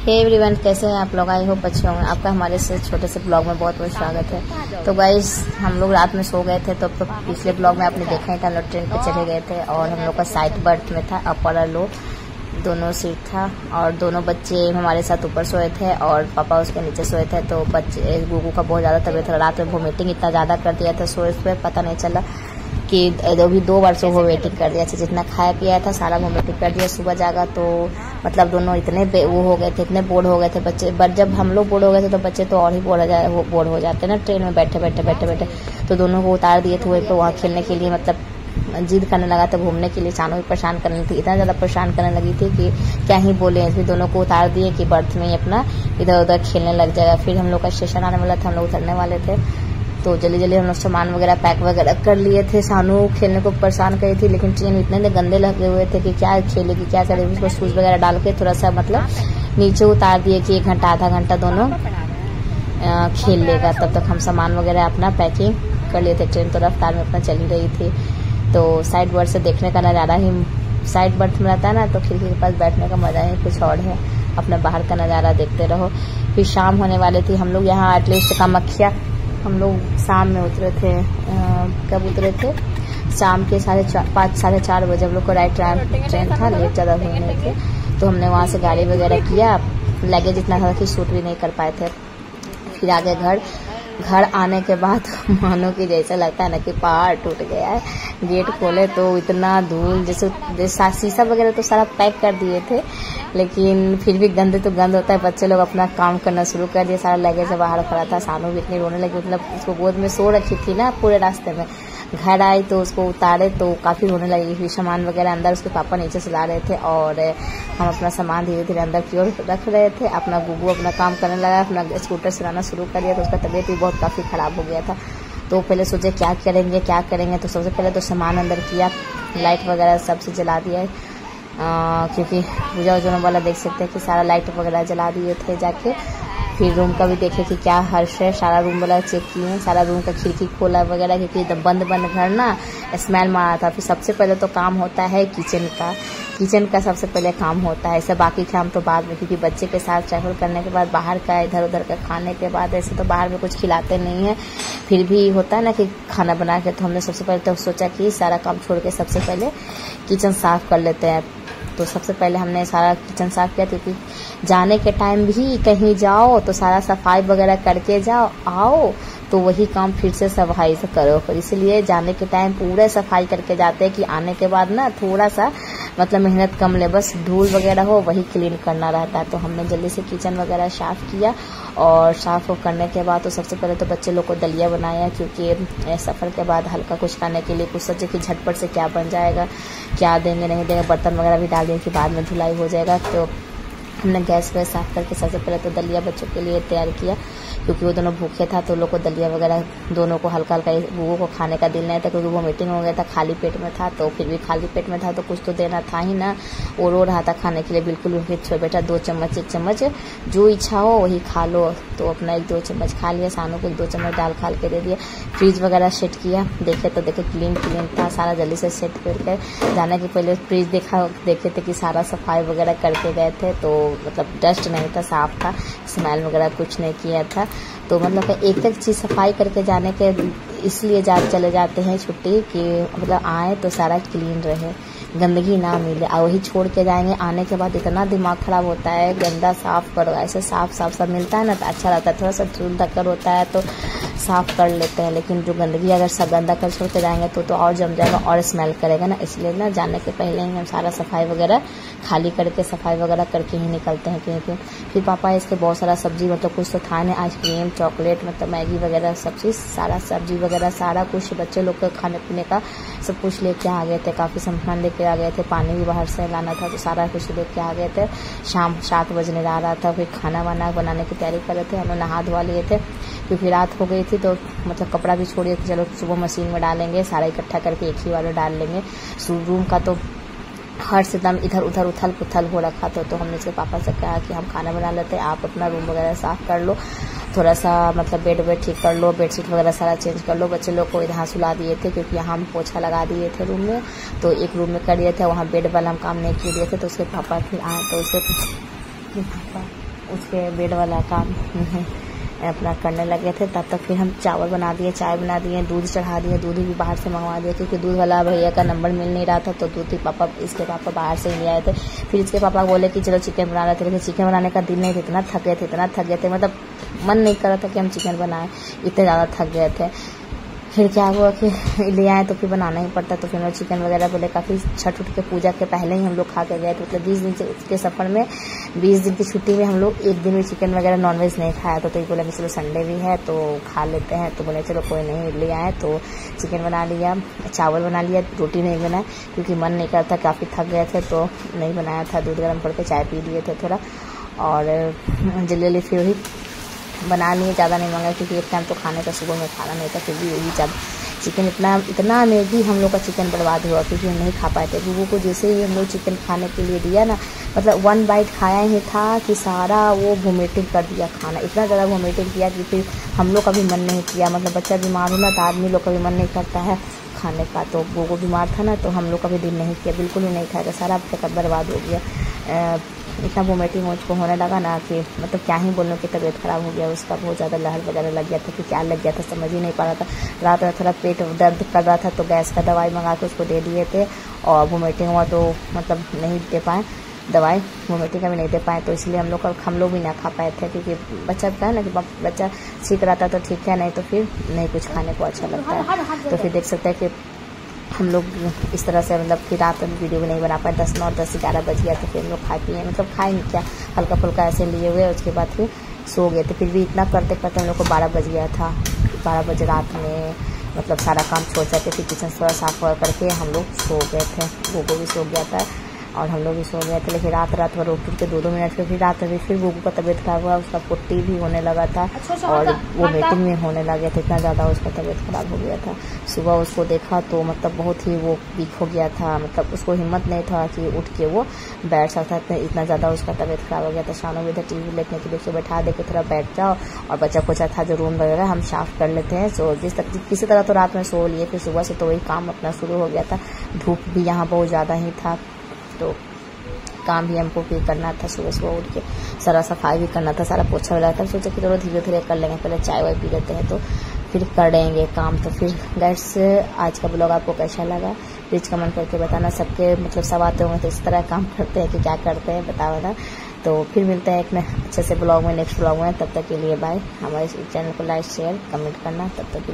Hey everyone, कैसे हैं आप लोग? आई होप अच्छे होंगे। आपका हमारे से छोटे से ब्लॉग में बहुत बहुत स्वागत है। तो गाइस, हम लोग रात में सो गए थे, तो पिछले ब्लॉग में आपने देखा ही था, हम लोग ट्रेन पे चले गए थे और हम लोग का साइड बर्थ में था, अपर और लो दोनों सीट था और दोनों बच्चे हमारे साथ ऊपर सोए थे और पापा उसके नीचे सोए थे। तो बच्चे गुगू का बहुत ज़्यादा तबीयत था, रात में वोमिटिंग इतना ज़्यादा कर दिया था, सोए पे पता नहीं चला कि अभी 2 बार से वोमिटिंग कर दिया था। जितना खाया पिया था सारा वोमिटिंग कर दिया। सुबह जागा तो मतलब दोनों इतने वो हो गए थे, इतने बोर्ड हो गए थे बच्चे। बट जब हम लोग बोर्ड हो गए थे तो बच्चे तो और ही बोर्ड हो जाते ना ट्रेन में बैठे। तो दोनों को उतार दिए थे वहीं पे, वहाँ खेलने के लिए मतलब जिद करने लगा था घूमने के लिए। सानू भी परेशान करने थी, इतना ज़्यादा परेशान करने लगी थी कि क्या ही बोले। फिर दोनों को उतार दिए कि बर्थ में ही अपना इधर उधर खेलने लग जाएगा। फिर हम लोग का स्टेशन आने वाला था, हम लोग उतरने वाले थे, तो जल्दी हम लोग सामान वगैरह पैक वगैरह कर लिए थे। सानू खेलने को परेशान करी थी, लेकिन ट्रेन इतने गंदे लगे हुए थे कि क्या खेलेगी क्या करेगी। उसको शूज़ वगैरह डाल के थोड़ा सा मतलब नीचे उतार दिए कि 1 घंटा आधा घंटा दोनों खेल लेगा। तब तक हम सामान वगैरह अपना पैकिंग कर लिए थे। ट्रेन तो रफ्तार में अपना चली रही थी। तो साइड बर्थ से देखने का नज़ारा ही, साइड बर्थ में रहता है ना, तो खिड़की के पास बैठने का मज़ा ही कुछ और है। अपना बाहर का नज़ारा देखते रहो। फिर शाम होने वाली थी, हम लोग यहाँ एटलीस्ट कामाख्या हम लोग शाम में उतरे थे। कब उतरे थे? शाम के 5 साढ़े 4 बजे हम लोग को राइट ट्रेन था, लेट ज़्यादा हुए नहीं थे। तो हमने वहाँ से गाड़ी वगैरह किया, लगेज इतना था कि शूट भी नहीं कर पाए थे। फिर आगे घर आने के बाद मानो कि जैसा लगता है ना कि पहाड़ टूट गया है। गेट खोले तो इतना धूल, जैसे शीशा वगैरह तो सारा पैक कर दिए थे, लेकिन फिर भी गंद तो गंद होता है। बच्चे लोग अपना काम करना शुरू कर दिए, सारा लगेज बाहर खड़ा था। सानू भी इतनी रोने लगी, मतलब उसको गोद में सो रखी थी ना पूरे रास्ते में। घर आई तो उसको उतारे तो काफ़ी रोने लगी। फिर सामान वगैरह अंदर उसके पापा नीचे से ला रहे थे और हम अपना सामान धीरे धीरे अंदर की ओर रख रहे थे। अपना गुगू अपना काम करने लगा, अपना स्कूटर चलाना शुरू कर दिया। तो उसका तबीयत भी बहुत काफ़ी ख़राब हो गया था। तो पहले सोचे क्या करेंगे। तो सबसे पहले तो सामान अंदर किया, लाइट वगैरह सबसे जला दिया है, क्योंकि पूजा वजून वाला देख सकते हैं कि सारा लाइट वगैरह जला दिए थे जाके। फिर रूम का भी देखे कि क्या हर्ष है, सारा रूम वाला चेक किए, सारा रूम का खिड़की खोला वगैरह, क्योंकि एकदम बंद घर ना स्मेल मारा था। फिर सबसे पहले तो काम होता है किचन का सबसे पहले काम होता है। ऐसे बाकी काम तो बाद में, क्योंकि बच्चे के साथ ट्रैवल करने के बाद बाहर का इधर उधर का खाने के बाद ऐसे तो बाहर में कुछ खिलाते नहीं है। फिर भी होता है ना कि खाना बना के, तो हमने सबसे पहले तो सोचा कि सारा काम छोड़ के सबसे पहले किचन साफ कर लेते हैं। तो सबसे पहले हमने सारा किचन साफ किया, क्योंकि जाने के टाइम भी कहीं जाओ तो सारा सफाई वगैरह करके आओ तो वही काम फिर से सफाई से करो। फिर इसलिए जाने के टाइम पूरा सफाई करके जाते हैं कि आने के बाद ना थोड़ा सा मतलब मेहनत कम ले, बस धूल वगैरह हो वही क्लीन करना रहता है। तो हमने जल्दी से किचन वगैरह साफ़ किया और साफ़ करने के बाद तो सबसे पहले तो बच्चे लोग को दलिया बनाया, क्योंकि सफ़र के बाद हल्का कुछ खाने के लिए कुछ सोचे कि झटपट से क्या बन जाएगा, क्या देंगे नहीं देंगे। बर्तन वगैरह भी डाल देंगे कि बाद में धुलाई हो जाएगा। तो हमने गैस वगैरह साफ करके सबसे पहले तो दलिया बच्चों के लिए तैयार किया, क्योंकि वो दोनों भूखे था। तो लोग को दलिया वगैरह दोनों को हल्का गुगू को खाने का दिल नहीं था, क्योंकि वो मीटिंग हो गया था, खाली पेट में था। तो फिर भी खाली पेट में था तो कुछ तो देना था ही ना। वो रो रहा था खाने के लिए बिल्कुल। बेटा 2 चम्मच 1 चम्मच जो इच्छा हो वही खा लो। तो अपना 1-2 चम्मच खा लिया। सानू को 1-2 चम्मच दाल खा के दे दिया। फ्रिज वगैरह सेट किया, देखे क्लीन था सारा। जल्दी से सेट करके जाने के पहले फ्रिज देखे थे कि सारा सफाई वगैरह करके गए थे, तो मतलब डस्ट नहीं था, साफ था, स्मेल वगैरह कुछ नहीं किया था। तो मतलब एक चीज़ सफाई करके जाने के इसलिए चले जाते हैं छुट्टी, कि मतलब आए तो सारा क्लीन रहे, गंदगी ना मिले। और वही छोड़ के जाएंगे, आने के बाद इतना दिमाग खराब होता है, गंदा साफ करो। ऐसे साफ सब मिलता है ना तो अच्छा रहता है। थोड़ा सा धूल धक्कर होता है तो साफ कर लेते हैं, लेकिन जो गंदगी अगर सब गंदा कर छोड़ के जाएंगे तो और जम जाएगा और स्मेल करेगा ना। इसलिए ना जाने के पहले ही हम सारा सफाई वगैरह खाली करके सफाई वगैरह करके ही निकलते हैं। क्योंकि फिर पापा इसके बहुत सारा सब्जी, मतलब कुछ तो था नहीं, आइसक्रीम चॉकलेट मतलब मैगी वगैरह सब चीज़, सारा सब्जी वगैरह सारा कुछ बच्चे लोग के खाने पीने का सब कुछ लेके आ गए थे। काफ़ी सामान लेके आ गए थे, पानी भी बाहर से लाना था, तो सारा कुछ लेके आ गए थे। शाम 7 बजने जा रहा था। फिर खाना वाना बनाने की तैयारी कर रहे थे। हम लोग नहा धोवा लिए थे, क्योंकि रात हो गई थी। तो मतलब कपड़ा भी छोड़िए कि चलो सुबह मशीन में डालेंगे, सारा इकट्ठा करके एक ही बार डाल लेंगे। रूम का तो हर्ष एकदम इधर उधर उथल पुथल हो रखा था। तो हमने इसके पापा से कहा कि हम खाना बना लेते हैं, आप अपना रूम वगैरह साफ़ कर लो, थोड़ा सा मतलब बेड ठीक कर लो, बेडशीट वगैरह सारा चेंज कर लो। बच्चे लोग को यहाँ सुला दिए थे, क्योंकि यहाँ हम पोछा लगा दिए थे रूम में, तो एक रूम में कर दिए थे, वहाँ बेड वाला हम काम नहीं किए दिए थे। तो उसके पापा फिर आए तो उसके पापा उसके बेड वाला काम अपना करने लगे थे। तब तक फिर हम चावल बना दिए, चाय बना दिए, दूध चढ़ा दिए, दूध भी बाहर से मंगवा दिया क्योंकि दूध वाला भैया का नंबर मिल नहीं रहा था। तो दूध ही इसके पापा बाहर से ही ले आए थे। फिर इसके पापा बोले कि चलो चिकन बना रहे थे, लेकिन चिकन बनाने का दिन नहीं था, इतना थक गए थे, मतलब मन नहीं कर रहा था कि हम चिकन बनाएं, इतने ज़्यादा थक गए थे। फिर क्या हुआ कि ले आए तो फिर बनाना ही पड़ता। तो फिर हम चिकन वगैरह बोले काफ़ी छठ उठ के पूजा के पहले ही हम लोग खा के गए थे। मतलब 20 दिन के सफ़र में 20 दिन की छुट्टी में हम लोग एक दिन भी चिकन वगैरह नॉनवेज नहीं खाया था। तो ये बोले कि चलो संडे भी है तो खा लेते हैं। तो बोले चलो कोई नहीं, ले आए तो चिकन बना लिया, चावल बना लिया, रोटी नहीं बनाया क्योंकि मन नहीं करता, काफ़ी थक गए थे तो नहीं बनाया था। दूध गर्म करके चाय पी लिए थे थोड़ा, और जल्दी फिर वही बना लिए, ज़्यादा नहीं मंगाया क्योंकि एक टाइम तो खाने का सुबह में खाना नहीं था। फिर भी यही जब चिकन इतना मैगी हम लोग का चिकन बर्बाद हुआ क्योंकि हम नहीं खा पाए थे। गुगू को जैसे ही हम लोग चिकन खाने के लिए दिया ना, मतलब 1 बाइट खाया ही था कि सारा वो वोमिटिंग कर दिया खाना, इतना ज़्यादा वोमिटिंग किया कि फिर हम लोग का भी मन नहीं किया। मतलब बच्चा बीमार हो ना तो आदमी लोग का भी मन नहीं करता है खाने का। तो गुगू बीमार था ना तो हम लोग का भी दिल नहीं किया, बिल्कुल ही नहीं खाया, सारा चिकन बर्बाद हो गया। इतना वोमिटिंग मुझको होने लगा ना कि मतलब क्या ही बोलूं कि तबीयत खराब हो गया उसका, बहुत ज़्यादा लहर वगैरह लग गया था कि क्या लग गया था समझ ही नहीं पा रहा था। रात में थोड़ा पेट दर्द कर रहा था तो गैस का दवाई मंगा के उसको दे दिए थे, और वोमिटिंग हुआ तो मतलब नहीं दे पाए दवाई, वोमिटिंग का भी नहीं दे पाए। तो इसलिए हम लोग भी ना खा पाए थे क्योंकि बच्चा का है ना कि बच्चा सीख रहा था तो ठीक है, नहीं तो फिर नहीं कुछ खाने को अच्छा लगता है। तो फिर देख सकते हैं कि हम लोग इस तरह से मतलब फिर रात में वीडियो भी नहीं बना पाए, 10-11 बज गया। तो फिर हम लोग खाए पिए, मतलब खाए नहीं क्या, हल्का फुल्का ऐसे लिए हुए, उसके बाद फिर सो गए थे। फिर भी इतना करते करते हम लोग को 12 बज गया था। 12 बजे रात में मतलब सारा काम छोड़ जाते, फिर किचन थोड़ा साफ करके हम लोग सो गए थे। गोगो भी सो गया था और हम लोग भी सो गए थे। लेकिन रात भर उठ के 2-2 मिनट फिर रात में फिर गोगू का तबीयत खराब हुआ, उसका पुट्टी भी होने लगा था और वो मीटिंग में होने लगे थे, इतना ज़्यादा उसका तबीयत खराब हो गया था। सुबह उसको देखा तो मतलब बहुत ही वो वीक हो गया था, मतलब उसको हिम्मत नहीं था कि उठ के वो बैठ सकता था, इतना ज़्यादा उसका तबीयत खराब हो गया था। शानों में इधर टीवी देखने के लिए उसको बैठा दे के थोड़ा बैठ जाओ, और बच्चा कोचा था जो रूम वगैरह हम साफ कर लेते हैं। सो किसी तरह तो रात में सो लिए, फिर सुबह से तो वही काम अपना शुरू हो गया था। धूप भी यहाँ बहुत ज़्यादा ही था तो काम भी हमको भी करना था, सुबह उठ के सारा सफाई भी करना था, सारा पोछा वाला था। सोचा कि चलो धीरे धीरे कर लेंगे, पहले चाय वाय पी लेते हैं तो फिर कर देंगे काम। तो फिर गाइस आज का ब्लॉग आपको कैसा लगा प्लीज़ कमेंट करके बताना। सबके मतलब सब आते होंगे तो इस तरह काम करते हैं कि क्या करते हैं बताओ ना। तो फिर मिलते हैं एक अच्छे से ब्लॉग में, नेक्स्ट ब्लॉग में। तब तक के लिए बाय। हमारे चैनल को लाइक शेयर कमेंट करना, तब तक के लिए।